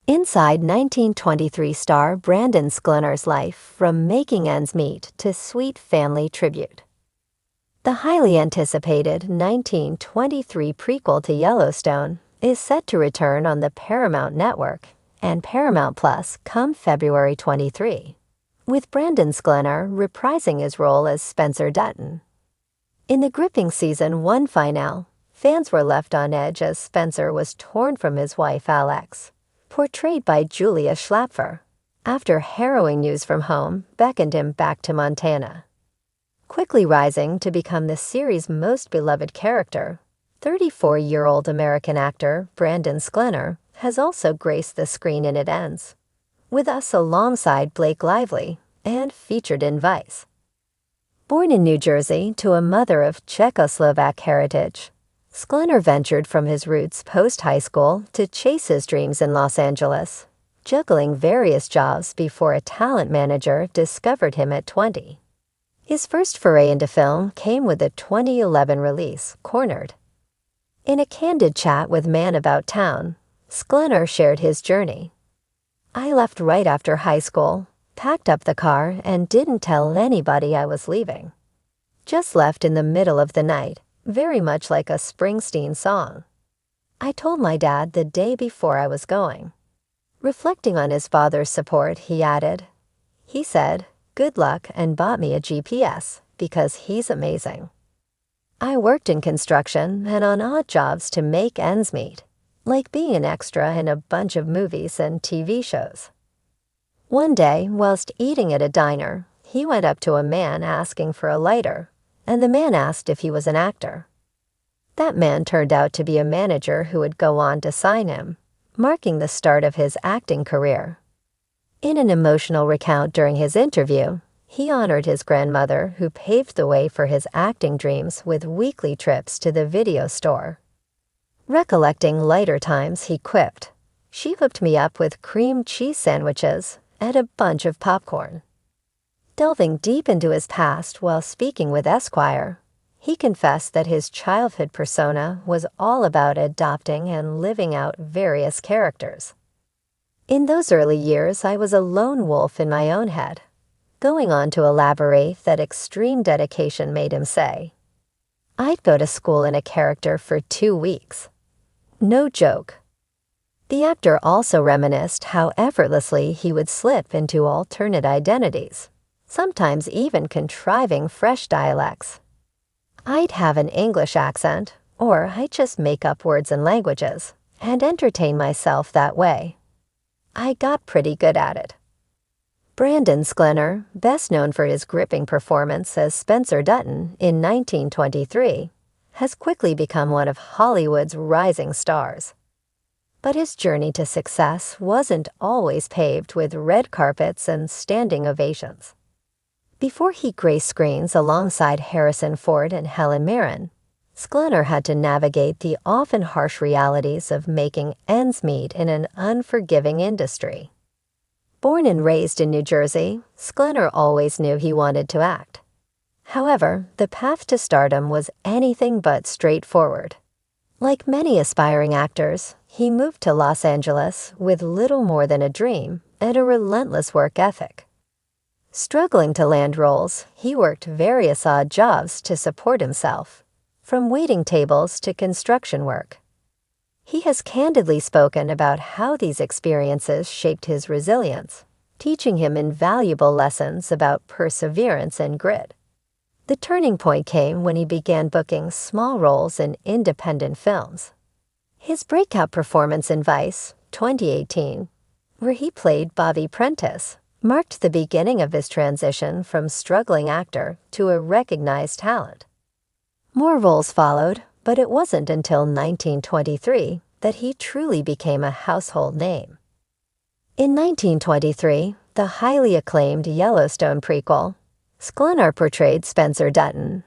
Inside 1923 star Brandon Sklenar's life from making ends meet to sweet family tribute. The highly anticipated 1923 prequel to Yellowstone is set to return on the Paramount Network and Paramount Plus come February 23, with Brandon Sklenar reprising his role as Spencer Dutton. In the gripping Season 1 finale, fans were left on edge as Spencer was torn from his wife Alex, portrayed by Julia Schlapfer, after harrowing news from home beckoned him back to Montana. Quickly rising to become the series' most beloved character, 34-year-old American actor Brandon Sklenar has also graced the screen in It Ends, with us alongside Blake Lively and featured in Vice. Born in New Jersey to a mother of Czechoslovak heritage, Sklenar ventured from his roots post-high school to chase his dreams in Los Angeles, juggling various jobs before a talent manager discovered him at 20. His first foray into film came with the 2011 release, Cornered. In a candid chat with Man About Town, Sklenar shared his journey. "I left right after high school, packed up the car, and didn't tell anybody I was leaving. Just left in the middle of the night, very much like a Springsteen song. I told my dad the day before I was going." Reflecting on his father's support, he added, "He said, 'Good luck,' and bought me a GPS because he's amazing. I worked in construction and on odd jobs to make ends meet, like being an extra in a bunch of movies and TV shows." One day, whilst eating at a diner, he went up to a man asking for a lighter, and the man asked if he was an actor. That man turned out to be a manager who would go on to sign him, marking the start of his acting career. In an emotional recount during his interview, he honored his grandmother who paved the way for his acting dreams with weekly trips to the video store. Recollecting lighter times, he quipped, "She hooked me up with cream cheese sandwiches and a bunch of popcorn." Delving deep into his past while speaking with Esquire, he confessed that his childhood persona was all about adopting and living out various characters. "In those early years, I was a lone wolf in my own head," going on to elaborate that extreme dedication made him say, "I'd go to school in a character for 2 weeks. No joke." The actor also reminisced how effortlessly he would slip into alternate identities, sometimes even contriving fresh dialects. "I'd have an English accent, or I'd just make up words and languages, and entertain myself that way. I got pretty good at it." Brandon Sklenar, best known for his gripping performance as Spencer Dutton in 1923, has quickly become one of Hollywood's rising stars. But his journey to success wasn't always paved with red carpets and standing ovations. Before he graced screens alongside Harrison Ford and Helen Mirren, Sklenar had to navigate the often harsh realities of making ends meet in an unforgiving industry. Born and raised in New Jersey, Sklenar always knew he wanted to act. However, the path to stardom was anything but straightforward. Like many aspiring actors, he moved to Los Angeles with little more than a dream and a relentless work ethic. Struggling to land roles, he worked various odd jobs to support himself, from waiting tables to construction work. He has candidly spoken about how these experiences shaped his resilience, teaching him invaluable lessons about perseverance and grit. The turning point came when he began booking small roles in independent films. His breakout performance in Vice, 2018, where he played Bobby Prentice, marked the beginning of his transition from struggling actor to a recognized talent. More roles followed, but it wasn't until 1923 that he truly became a household name. In 1923, the highly acclaimed Yellowstone prequel, Sklenar portrayed Spencer Dutton,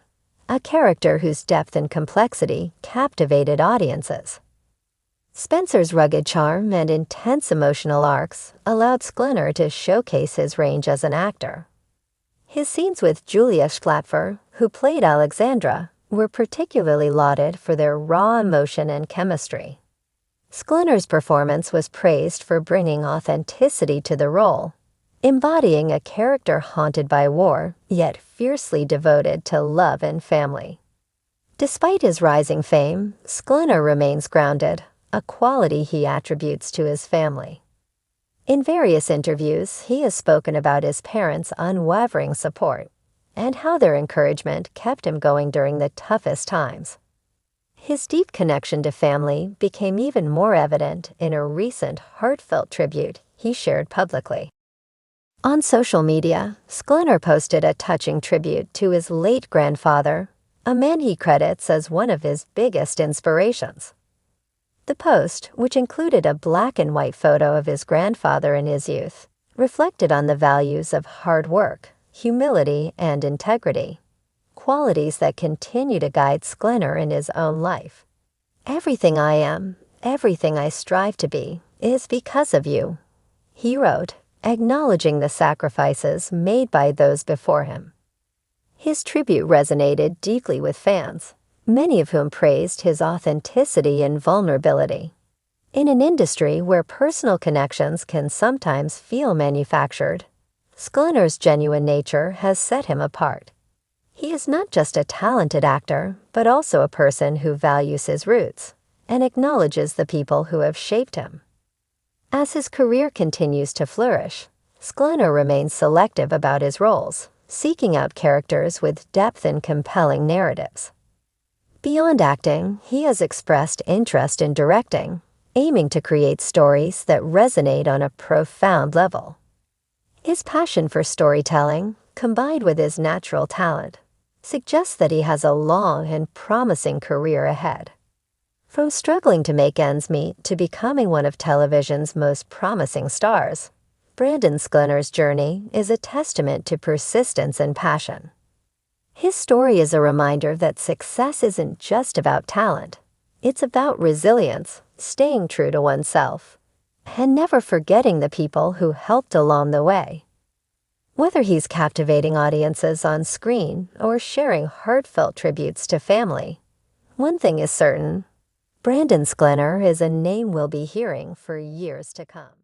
a character whose depth and complexity captivated audiences. Spencer's rugged charm and intense emotional arcs allowed Sklenar to showcase his range as an actor. His scenes with Julia Schlapfer, who played Alexandra, were particularly lauded for their raw emotion and chemistry. Sklenar's performance was praised for bringing authenticity to the role, embodying a character haunted by war, yet fiercely devoted to love and family. Despite his rising fame, Sklenar remains grounded, a quality he attributes to his family. In various interviews, he has spoken about his parents' unwavering support and how their encouragement kept him going during the toughest times. His deep connection to family became even more evident in a recent heartfelt tribute he shared publicly. On social media, Sklenar posted a touching tribute to his late grandfather, a man he credits as one of his biggest inspirations. The post, which included a black and white photo of his grandfather in his youth, reflected on the values of hard work, humility, and integrity, qualities that continue to guide Sklenar in his own life. "Everything I am, everything I strive to be, is because of you," he wrote, acknowledging the sacrifices made by those before him. His tribute resonated deeply with fans, many of whom praised his authenticity and vulnerability. In an industry where personal connections can sometimes feel manufactured, Sklenar's genuine nature has set him apart. He is not just a talented actor, but also a person who values his roots and acknowledges the people who have shaped him. As his career continues to flourish, Sklenar remains selective about his roles, seeking out characters with depth and compelling narratives. Beyond acting, he has expressed interest in directing, aiming to create stories that resonate on a profound level. His passion for storytelling, combined with his natural talent, suggests that he has a long and promising career ahead. From struggling to make ends meet to becoming one of television's most promising stars, Brandon Sklenar's journey is a testament to persistence and passion. His story is a reminder that success isn't just about talent. It's about resilience, staying true to oneself, and never forgetting the people who helped along the way. Whether he's captivating audiences on screen or sharing heartfelt tributes to family, one thing is certain: Brandon Sklenar is a name we'll be hearing for years to come.